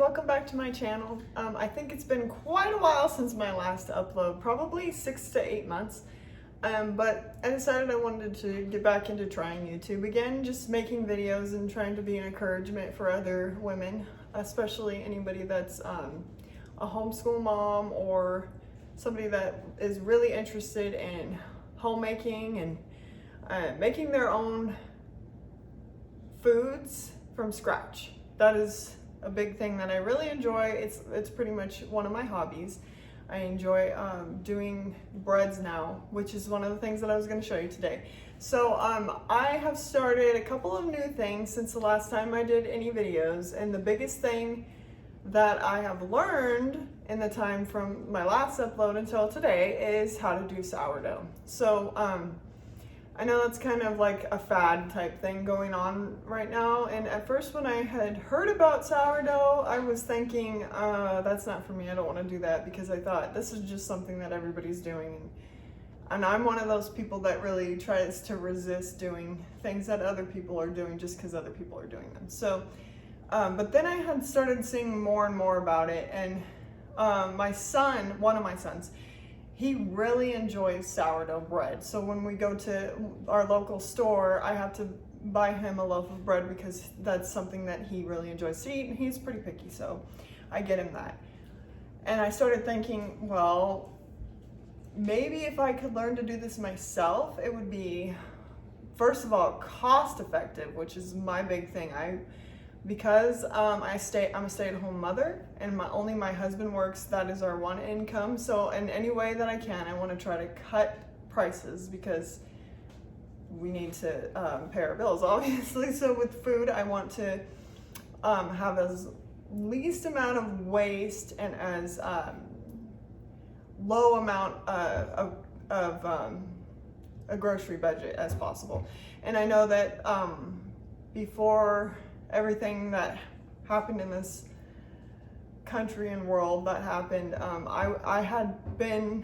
welcome back to my channel. I think it's been quite a while since my last upload, probably 6 to 8 months. But I decided I wanted to get back into trying YouTube again, just making videos and trying to be an encouragement for other women, especially anybody that's a homeschool mom or somebody that is really interested in homemaking and making their own foods from scratch. That is a big thing that I really enjoy. It's pretty much one of my hobbies. I enjoy doing breads now, which is one of the things that I was going to show you today. So I have started a couple of new things since the last time I did any videos, and the biggest thing that I have learned in the time from my last upload until today is how to do sourdough. So I know that's kind of like a fad type thing going on right now, and at first when I had heard about sourdough, I was thinking, that's not for me, I don't want to do that, because I thought this is just something that everybody's doing, and I'm one of those people that really tries to resist doing things that other people are doing just because other people are doing them. So, but then I had started seeing more and more about it, and my son, one of my sons, he really enjoys sourdough bread. So when we go to our local store, I have to buy him a loaf of bread because that's something that he really enjoys to eat, and he's pretty picky, so I get him that. And I started thinking, well, maybe if I could learn to do this myself, it would be, first of all, cost effective, which is my big thing. Because I'm a stay-at-home mother, and only my husband works, that is our one income. So in any way that I can, I want to try to cut prices because we need to pay our bills, obviously. So with food, I want to have as least amount of waste and as low amount of a grocery budget as possible. And I know that before everything that happened in this country and world that happened, I had been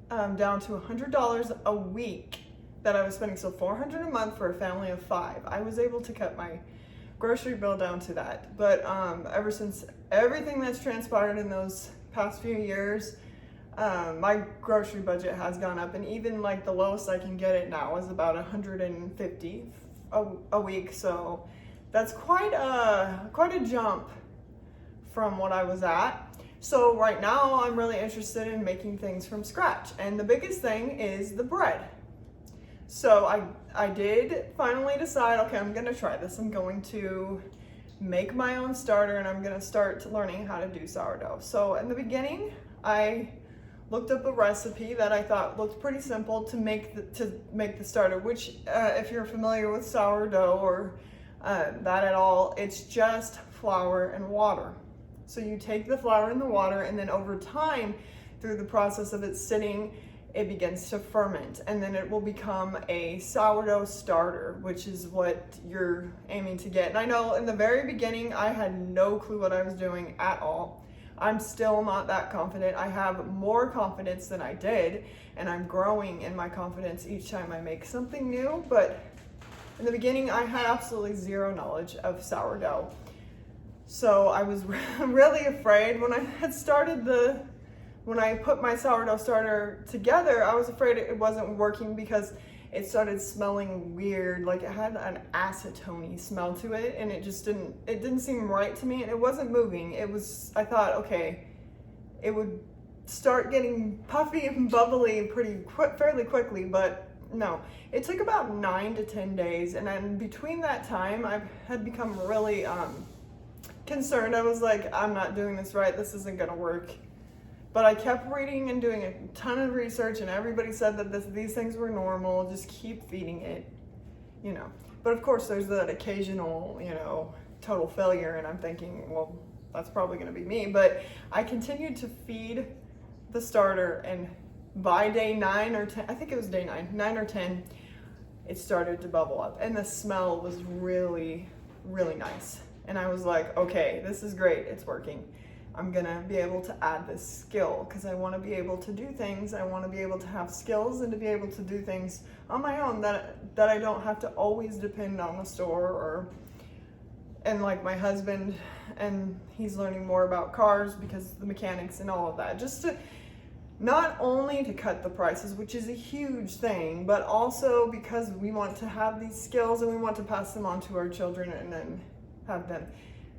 down to $100 a week that I was spending, so $400 a month for a family of 5. I was able to cut my grocery bill down to that, but ever since everything that's transpired in those past few years, my grocery budget has gone up, and even like the lowest I can get it now is about $150 a week. So that's quite a jump from what I was at. So right now I'm really interested in making things from scratch, and the biggest thing is the bread. So I did finally decide, okay, I'm gonna try this. I'm going to make my own starter, and I'm gonna start learning how to do sourdough. So in the beginning, I looked up a recipe that I thought looked pretty simple to make the starter, which if you're familiar with sourdough or that at all, it's just flour and water. So you take the flour and the water, and then over time, through the process of it sitting, it begins to ferment, and then it will become a sourdough starter, which is what you're aiming to get. And I know in the very beginning, I had no clue what I was doing at all. I'm still not that confident. I have more confidence than I did, and I'm growing in my confidence each time I make something new, but in the beginning, I had absolutely zero knowledge of sourdough. So I was really afraid when I had when I put my sourdough starter together, I was afraid it wasn't working because it started smelling weird, like it had an acetone smell to it, and it didn't seem right to me, and it wasn't moving. I thought, okay, it would start getting puffy and bubbly fairly quickly, but no, it took about 9 to 10 days, and then between that time, I had become really concerned. I was like, I'm not doing this right, this isn't gonna work. But I kept reading and doing a ton of research, and everybody said that these things were normal, just keep feeding it, you know. But of course, there's that occasional, total failure, and I'm thinking, well, that's probably gonna be me. But I continued to feed the starter, and by day 9 or 10, I think it was day 9 or 10, it started to bubble up, and the smell was really, really nice. And I was like, okay, this is great, it's working. I'm gonna be able to add this skill because I want to be able to do things. I want to be able to have skills and to be able to do things on my own that I don't have to always depend on the store or and like my husband, and he's learning more about cars because of the mechanics and all of that, just to not only to cut the prices, which is a huge thing, but also because we want to have these skills and we want to pass them on to our children and then have them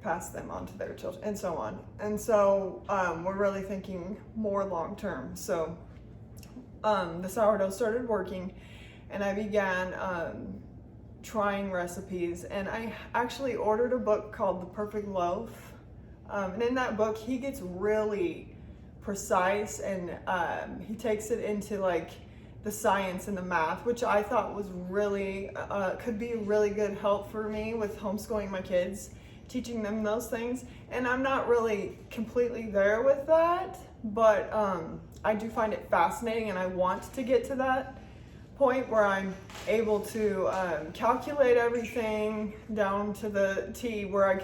pass them on to their children and so on. And so we're really thinking more long term. So the sourdough started working, and I began trying recipes, and I actually ordered a book called The Perfect Loaf, and in that book he gets really precise, and he takes it into like the science and the math, which I thought was really could be a really good help for me with homeschooling my kids, teaching them those things. And I'm not really completely there with that, but I do find it fascinating, and I want to get to that point where I'm able to calculate everything down to the T, where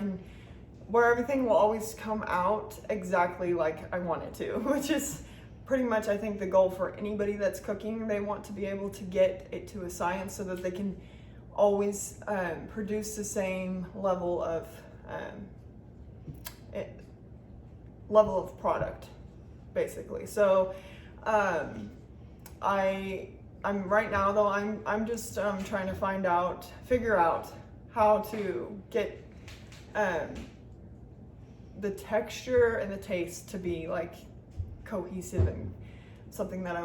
everything will always come out exactly like I want it to, which is pretty much, I think, the goal for anybody that's cooking. They want to be able to get it to a science so that they can always produce the same level of product, basically. So I'm right now though, I'm just trying to figure out how to get the texture and the taste to be like cohesive and something that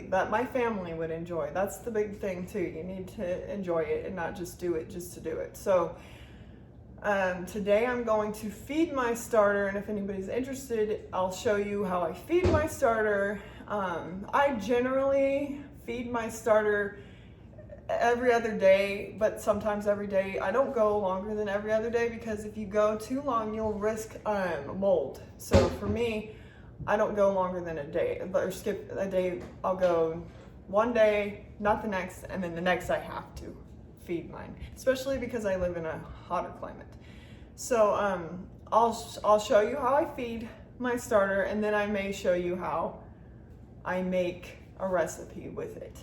that my family would enjoy. That's the big thing too. You need to enjoy it and not just do it just to do it. So today I'm going to feed my starter, and if anybody's interested, I'll show you how I feed my starter. I generally feed my starter every other day, but sometimes every day. I don't go longer than every other day, because if you go too long, you'll risk mold. So for me, I don't go longer than a day, or skip a day. I'll go one day, not the next, and then the next I have to feed mine, especially because I live in a hotter climate. So I'll show you how I feed my starter, and then I may show you how I make a recipe with it.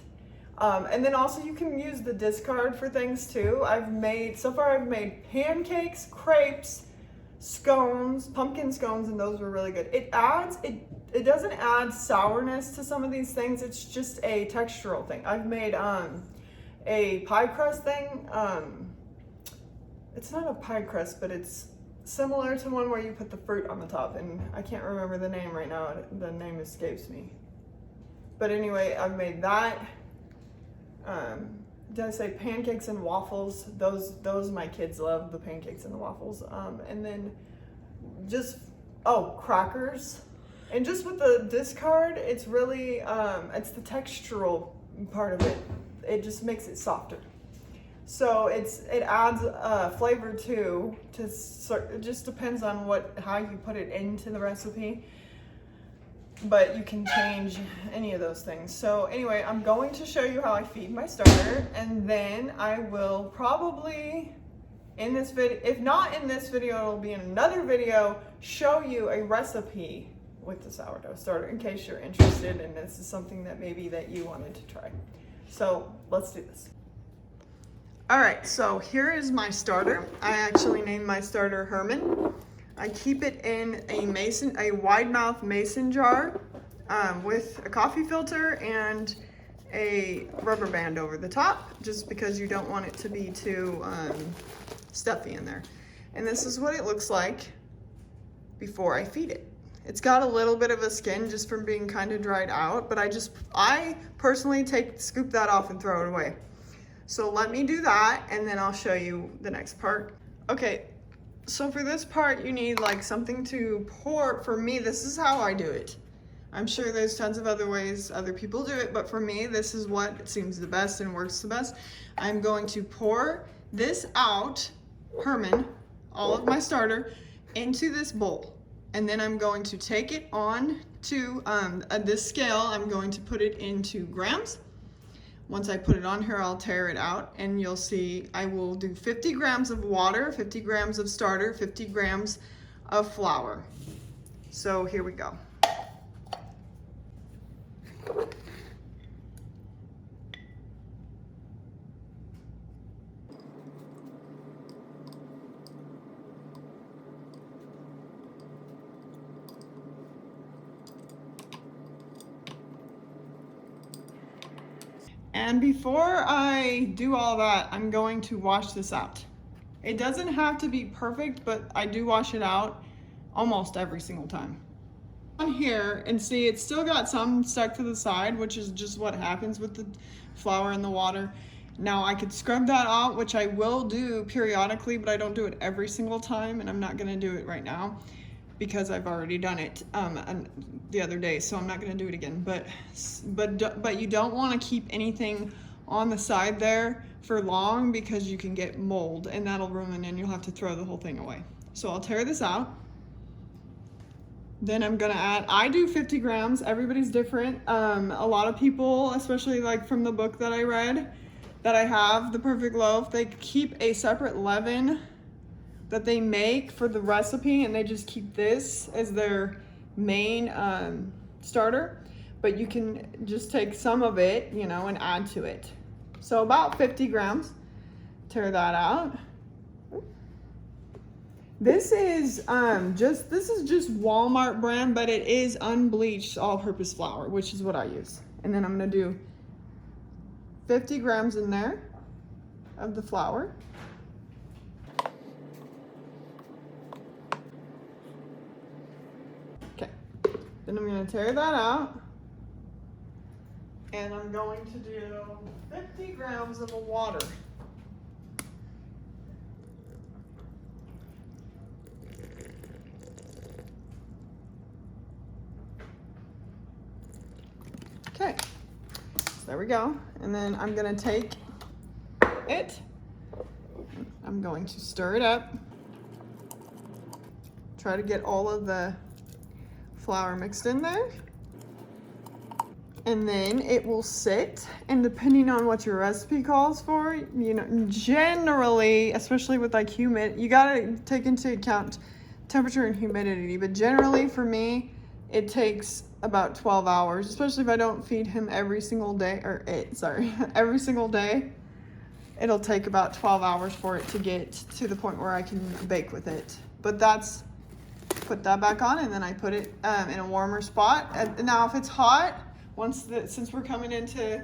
And then also you can use the discard for things too. So far I've made pancakes, crepes, scones, pumpkin scones, and those were really good. It doesn't add sourness to some of these things. It's just a textural thing. I've made a pie crust thing. It's not a pie crust, but it's similar to one where you put the fruit on the top, and I can't remember the name right now. The name escapes me. But anyway, I've made that. Did I say pancakes and waffles? Those my kids love, the pancakes and the waffles. And then crackers. And just with the discard, it's really, it's the textural part of it. It just makes it softer. So it adds flavor too. It just depends on how you put it into the recipe. But you can change any of those things. So anyway, I'm going to show you how I feed my starter, and then I will probably, in this video, if not in this video, it'll be in another video, show you a recipe with the sourdough starter in case you're interested and this is something that you wanted to try. So let's do this. All right, so here is my starter. I actually named my starter Herman. I keep it in a wide mouth mason jar with a coffee filter and a rubber band over the top, just because you don't want it to be too stuffy in there. And this is what it looks like before I feed it. It's got a little bit of a skin just from being kind of dried out, but I personally scoop that off and throw it away. So let me do that, and then I'll show you the next part. Okay. So for this part, you need like something to pour. For me, this is how I do it. I'm sure there's tons of other ways other people do it, but for me, this is what seems the best and works the best. I'm going to pour this out, Herman, all of my starter, into this bowl. And then I'm going to take it on to this scale. I'm going to put it into grams. Once I put it on here, I'll tear it out, and you'll see I will do 50 grams of water, 50 grams of starter, 50 grams of flour. So here we go. And before I do all that, I'm going to wash this out. It doesn't have to be perfect, but I do wash it out almost every single time. On here, and see, it's still got some stuck to the side, which is just what happens with the flour in the water. Now I could scrub that out, which I will do periodically, but I don't do it every single time, and I'm not gonna do it right now because I've already done it the other day, so I'm not gonna do it again. But you don't wanna keep anything on the side there for long because you can get mold and that'll ruin and you'll have to throw the whole thing away. So I'll tear this out. Then I'm gonna add, I do 50 grams, everybody's different. A lot of people, especially like from the book that I read, that I have, The Perfect Loaf, they keep a separate leaven that they make for the recipe, and they just keep this as their main starter. But you can just take some of it, you know, and add to it. So about 50 grams, tear that out. This is just Walmart brand, but it is unbleached all-purpose flour, which is what I use. And then I'm gonna do 50 grams in there of the flour. Okay, then I'm gonna tear that out. And I'm going to do 50 grams of water. Okay, so there we go. And then I'm gonna take it, I'm going to stir it up. Try to get all of the flour mixed in there. And then it will sit, and depending on what your recipe calls for, you know, generally, especially with like you gotta take into account temperature and humidity, but generally for me, it takes about 12 hours, especially if I don't feed him every single day, every single day. It'll take about 12 hours for it to get to the point where I can bake with it. But put that back on, and then I put it in a warmer spot. Now, if it's hot, since we're coming into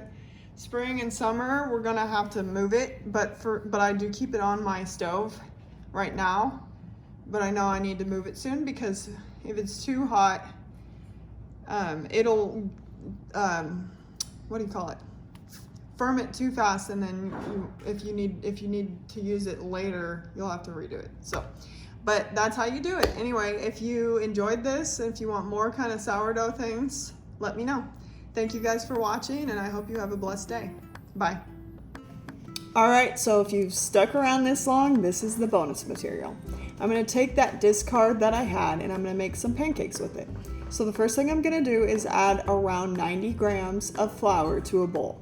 spring and summer, we're gonna have to move it. But I do keep it on my stove right now. But I know I need to move it soon because if it's too hot, it'll what do you call it? Ferment too fast, and then if you need to use it later, you'll have to redo it. So, but that's how you do it. Anyway, if you enjoyed this, if you want more kind of sourdough things, let me know. Thank you guys for watching, and I hope you have a blessed day. Bye. All right, so if you've stuck around this long, this is the bonus material. I'm gonna take that discard that I had, and I'm gonna make some pancakes with it. So the first thing I'm gonna do is add around 90 grams of flour to a bowl.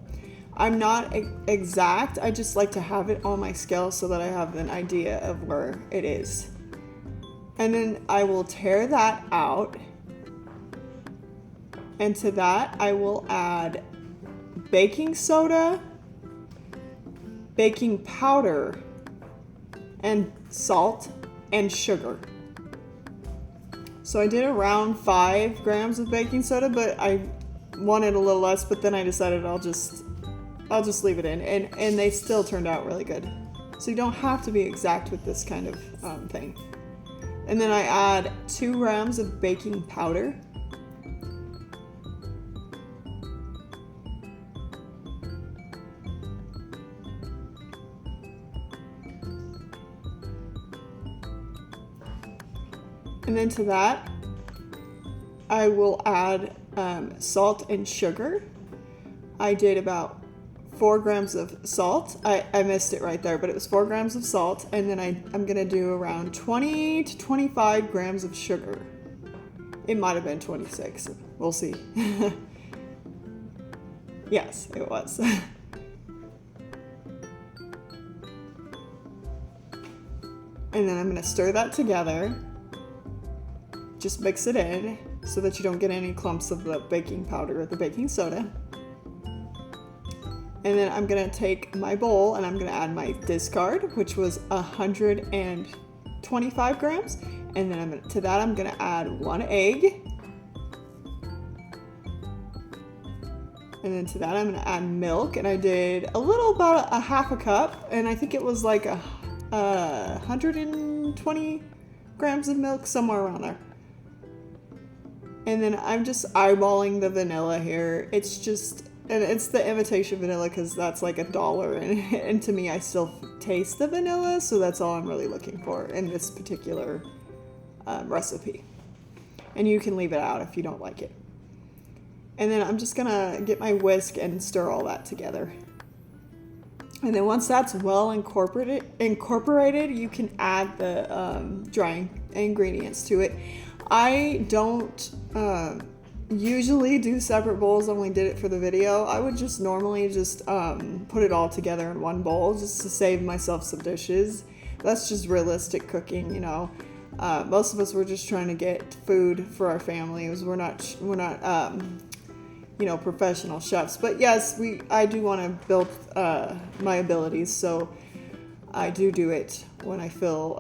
I'm not exact, I just like to have it on my scale so that I have an idea of where it is. And then I will tear that out. And to that, I will add baking soda, baking powder, and salt and sugar. So I did around 5 grams of baking soda, but I wanted a little less, but then I decided I'll just leave it in, and they still turned out really good. So you don't have to be exact with this kind of thing. And then I add 2 grams of baking powder. And then to that, I will add salt and sugar. I did about 4 grams of salt. I missed it right there, but it was 4 grams of salt. And then I'm gonna do around 20 to 25 grams of sugar. It might have been 26, we'll see. Yes, it was. And then I'm gonna stir that together. Just mix it in so that you don't get any clumps of the baking powder or the baking soda. And then I'm gonna take my bowl and I'm gonna add my discard, which was 125 grams. And then to that I'm gonna add 1 egg. And then to that I'm gonna add milk, and I did a little, about a half a cup, and I think it was like 120 grams of milk, somewhere around there. And then I'm just eyeballing the vanilla here. It's just, and it's the imitation vanilla because that's like $1, and to me, I still taste the vanilla, so that's all I'm really looking for in this particular recipe. And you can leave it out if you don't like it. And then I'm just gonna get my whisk and stir all that together. And then once that's well incorporated, you can add the dry ingredients to it. I don't usually do separate bowls. I only did it for the video. I would just normally just put it all together in one bowl just to save myself some dishes. That's just realistic cooking, you know. Most of us were just trying to get food for our families. We're not you know, professional chefs. But yes, I do want to build my abilities, so I do it when I feel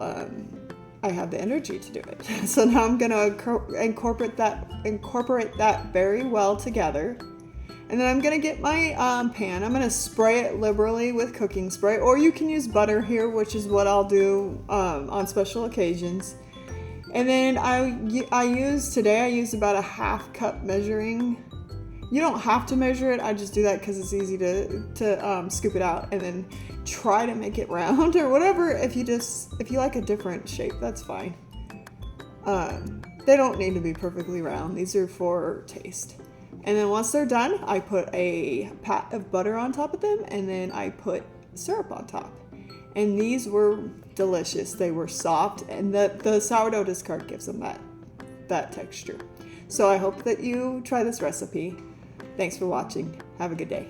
I have the energy to do it. So now I'm gonna incorporate that very well together. And then I'm gonna get my pan. I'm gonna spray it liberally with cooking spray, or you can use butter here, which is what I'll do on special occasions. And then I used about a half cup mesuring. You don't have to measure it. I just do that because it's easy to scoop it out and then try to make it round or whatever. If you like a different shape, that's fine. They don't need to be perfectly round. These are for taste. And then once they're done, I put a pat of butter on top of them, and then I put syrup on top. And these were delicious. They were soft, and the sourdough discard gives them that texture. So I hope that you try this recipe. Thanks for watching. Have a good day.